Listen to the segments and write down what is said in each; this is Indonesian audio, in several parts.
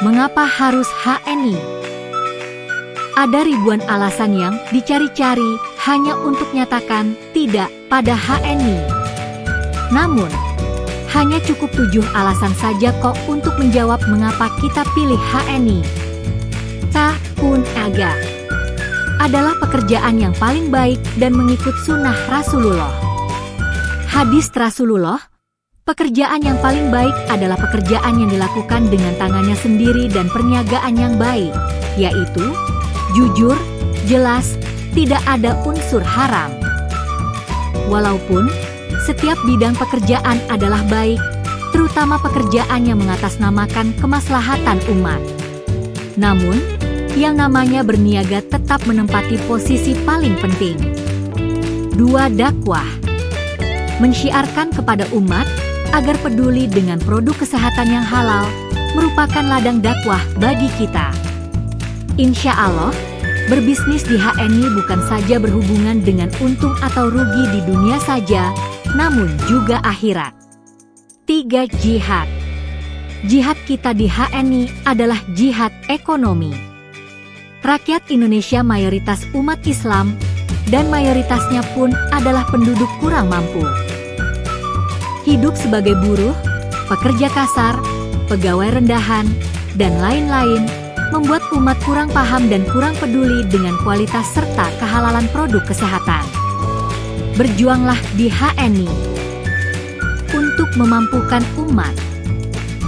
Mengapa harus HNI? Ada ribuan alasan yang dicari-cari hanya untuk nyatakan tidak pada HNI. Namun, hanya cukup 7 alasan saja kok untuk menjawab mengapa kita pilih HNI. Aga adalah pekerjaan yang paling baik dan mengikut sunnah Rasulullah. Hadis Rasulullah, pekerjaan yang paling baik adalah pekerjaan yang dilakukan dengan tangannya sendiri dan perniagaan yang baik, yaitu jujur, jelas, tidak ada unsur haram. Walaupun setiap bidang pekerjaan adalah baik, terutama pekerjaan yang mengatasnamakan kemaslahatan umat. Namun, yang namanya berniaga tetap menempati posisi paling penting. 2. Dakwah. Mensyiarkan kepada umat agar peduli dengan produk kesehatan yang halal merupakan ladang dakwah bagi kita. Insya Allah, berbisnis di HNI bukan saja berhubungan dengan untung atau rugi di dunia saja, namun juga akhirat. 3. Jihad. Jihad kita di HNI adalah jihad ekonomi. Rakyat Indonesia mayoritas umat Islam, dan mayoritasnya pun adalah penduduk kurang mampu. Hidup sebagai buruh, pekerja kasar, pegawai rendahan, dan lain-lain, membuat umat kurang paham dan kurang peduli dengan kualitas serta kehalalan produk kesehatan. Berjuanglah di HNI untuk memampukan umat.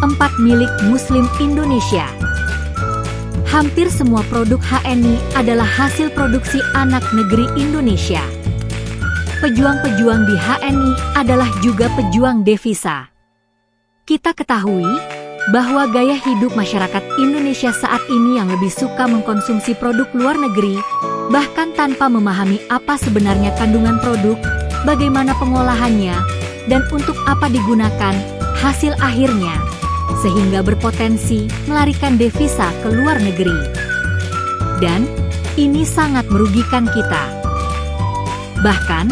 4. Milik Muslim Indonesia. Hampir semua produk HNI adalah hasil produksi anak negeri Indonesia. Pejuang-pejuang di HNI adalah juga pejuang devisa. Kita ketahui bahwa gaya hidup masyarakat Indonesia saat ini yang lebih suka mengkonsumsi produk luar negeri, bahkan tanpa memahami apa sebenarnya kandungan produk, bagaimana pengolahannya, dan untuk apa digunakan hasil akhirnya, sehingga berpotensi melarikan devisa ke luar negeri. Dan ini sangat merugikan kita. Bahkan,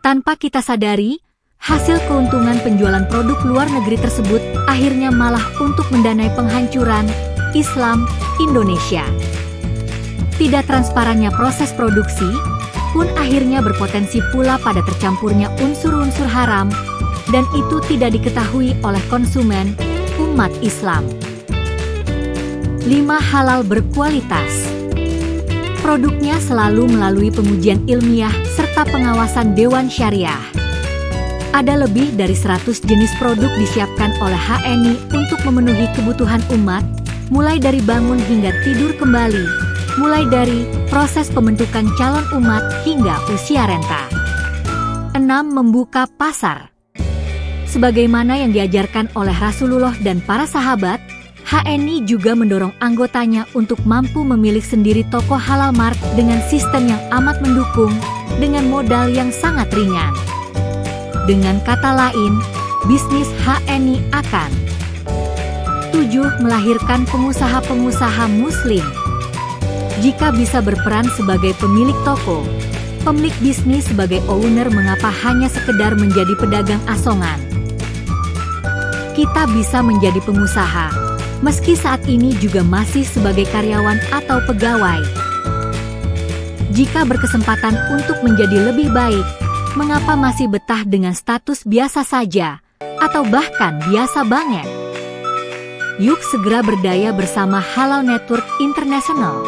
tanpa kita sadari, hasil keuntungan penjualan produk luar negeri tersebut akhirnya malah untuk mendanai penghancuran Islam Indonesia. Tidak transparannya proses produksi pun akhirnya berpotensi pula pada tercampurnya unsur-unsur haram, dan itu tidak diketahui oleh konsumen umat Islam. 5. Halal berkualitas. Produknya selalu melalui pengujian ilmiah serta pengawasan Dewan Syariah. Ada lebih dari 100 jenis produk disiapkan oleh HNI untuk memenuhi kebutuhan umat, mulai dari bangun hingga tidur kembali, mulai dari proses pembentukan calon umat hingga usia renta. 6. Membuka pasar. Sebagaimana yang diajarkan oleh Rasulullah dan para sahabat, HNI juga mendorong anggotanya untuk mampu memilih sendiri toko halal mart dengan sistem yang amat mendukung, dengan modal yang sangat ringan. Dengan kata lain, bisnis HNI akan 7. Melahirkan pengusaha-pengusaha muslim. Jika bisa berperan sebagai pemilik toko, pemilik bisnis sebagai owner, mengapa hanya sekedar menjadi pedagang asongan? Kita bisa menjadi pengusaha, meski saat ini juga masih sebagai karyawan atau pegawai. Jika berkesempatan untuk menjadi lebih baik, mengapa masih betah dengan status biasa saja, atau bahkan biasa banget? Yuk segera berdaya bersama Halal Network International.